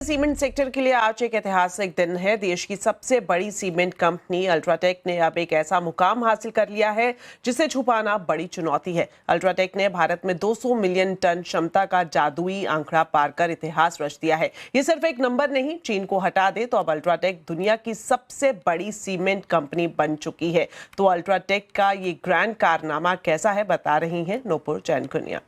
Cement sector के लिए आज एक ऐतिहासिक दिन है। देश की सबसे बड़ी सीमेंट कंपनी अल्ट्राटेक ने अब एक ऐसा मुकाम हासिल कर लिया है जिसे छुपाना बड़ी चुनौती है। अल्ट्राटेक ने भारत में 200 मिलियन टन क्षमता का जादुई आंकड़ा पार कर इतिहास रच दिया है। ये सिर्फ एक नंबर नहीं, चीन को हटा दे तो अब अल्ट्राटेक दुनिया की सबसे बड़ी सीमेंट कंपनी बन चुकी है। तो अल्ट्राटेक का ये ग्रैंड कारनामा कैसा है, बता रही हैं नूपुर जैन कुनिया।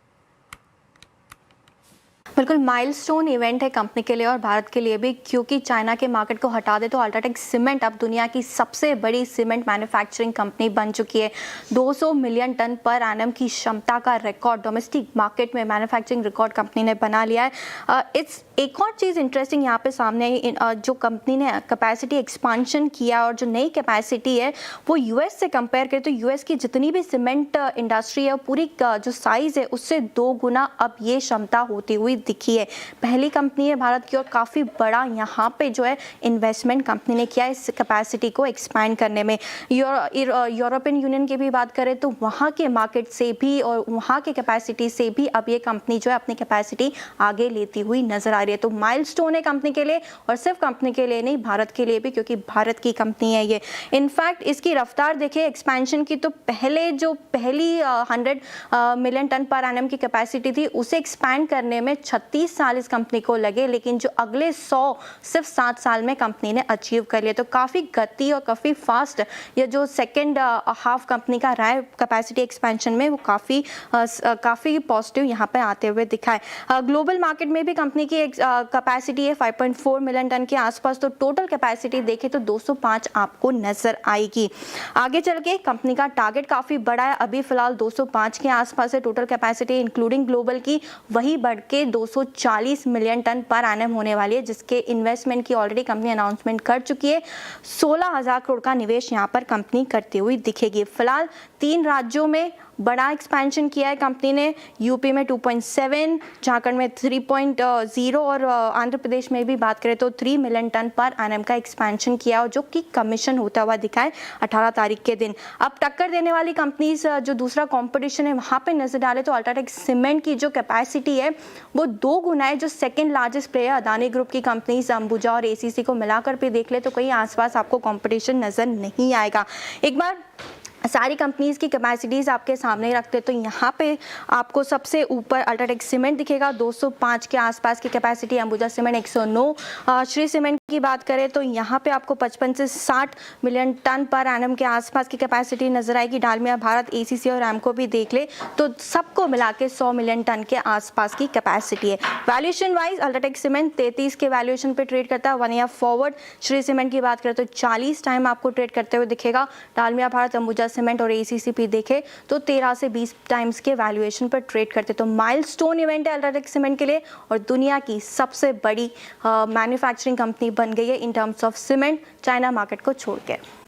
बिल्कुल माइलस्टोन इवेंट है कंपनी के लिए और भारत के लिए भी, क्योंकि चाइना के मार्केट को हटा दे तो अल्ट्राटेक सीमेंट अब दुनिया की सबसे बड़ी सीमेंट मैन्युफैक्चरिंग कंपनी बन चुकी है। 200 मिलियन टन पर एनम की क्षमता का रिकॉर्ड डोमेस्टिक मार्केट में मैन्युफैक्चरिंग रिकॉर्ड कंपनी ने बना लिया है। एक और चीज़ इंटरेस्टिंग यहाँ पे सामने आई, जो कंपनी ने कैपेसिटी एक्सपांशन किया और जो नई कैपेसिटी है वो यूएस से कंपेयर करें तो यूएस की जितनी भी सीमेंट इंडस्ट्री है पूरी जो साइज़ है उससे 2 गुना अब ये क्षमता होती हुई दिखी है। पहली कंपनी है भारत की और काफ़ी बड़ा यहाँ पे जो है इन्वेस्टमेंट कंपनी ने किया है इस कैपेसिटी को एक्सपैंड करने में। यूरोपियन यूनियन की भी बात करें तो वहाँ के मार्केट से भी और वहाँ के कैपेसिटी से भी अब ये कंपनी जो है अपनी कैपेसिटी आगे लेती हुई नजर आ रही है। तो माइलस्टोन है कंपनी के लिए और सिर्फ कंपनी के लिए नहीं, भारत के लिए भी, क्योंकि भारत की कंपनी है ये। इनफैक्ट इसकी रफ्तार देखिए एक्सपेंशन की, तो पहले जो पहली 100 मिलियन टन पर एनम की कैपेसिटी थी उसे एक्सपैंड करने में 36 साल इस कंपनी को लगे, लेकिन जो अगले 100 सिर्फ 7 साल में कंपनी ने अचीव कर लिया। तो काफ़ी गति और काफ़ी फास्ट ये जो सेकेंड हाफ कंपनी का रहा है कैपेसिटी एक्सपेंशन में, वो काफ़ी पॉजिटिव यहाँ पे आते हुए दिखा है। ग्लोबल मार्केट में भी कंपनी की कैपेसिटी है 5.4 मिलियन टन के आसपास, तो टोटल कैपेसिटी देखें तो 205 आपको नजर आएगी। आगे चल के कंपनी का टारगेट काफ़ी बड़ा है, अभी फिलहाल 205 के आसपास है टोटल कैपेसिटी इंक्लूडिंग ग्लोबल की, वही बढ़ के 240 मिलियन टन पर एनम होने वाली है, जिसके इन्वेस्टमेंट की ऑलरेडी कंपनी अनाउंसमेंट कर चुकी है। 16,000 करोड़ का निवेश यहाँ पर कंपनी करती हुई दिखेगी। फिलहाल 3 राज्यों में बड़ा एक्सपेंशन किया है कंपनी ने, यूपी में 2.7, झारखंड में 3.0 और आंध्र प्रदेश में भी बात करें तो 3 मिलियन टन पर एनम का एक्सपेंशन किया और जो कि कमीशन होता हुआ दिखा है 18 तारीख के दिन। अब टक्कर देने वाली कंपनीज जो दूसरा कंपटीशन है वहाँ पे नजर डाले तो अल्ट्राटेक सीमेंट की जो कैपेसिटी है वो 2 गुना है। जो second largest player Adani group की कंपनीज अंबुजा और एसीसी को मिलाकर भी देख ले तो कहीं आसपास आपको कॉम्पिटिशन नजर नहीं आएगा। एक बार सारी कंपनीज की कैपेसिटीज़ आपके सामने रखते तो यहाँ पे आपको सबसे ऊपर अल्ट्राटेक सीमेंट दिखेगा 205 के आसपास की capacity, Ambuja cement 109। Shri cement की बात करें तो यहाँ पे आपको 55 से 60 मिलियन टन पर एनम के आसपास की कैपेसिटी नजर आएगी। डालमिया भारत, एसीसी और रैमको भी देख ले तो सबको मिला के 100 मिलियन टन के आसपास की कैपेसिटी है। वैल्यूएशन वाइज अल्ट्राटेक सीमेंट 33 के वैल्यूएशन पे ट्रेड करता है 1 ईयर फॉरवर्ड। श्री सीमेंट की बात करें तो 40 टाइम आपको ट्रेड करते हुए दिखेगा। डालमिया भारत, अंबुजा सीमेंट और एसीसी भी देखे तो 13 से 20 टाइम्स के वैल्यूएशन पर ट्रेड करते। तो माइलस्टोन इवेंट है अल्ट्राटेक सीमेंट के लिए और दुनिया की सबसे बड़ी मैन्युफैक्चरिंग कंपनी बन गई है in terms of cement, China market को छोड़ के।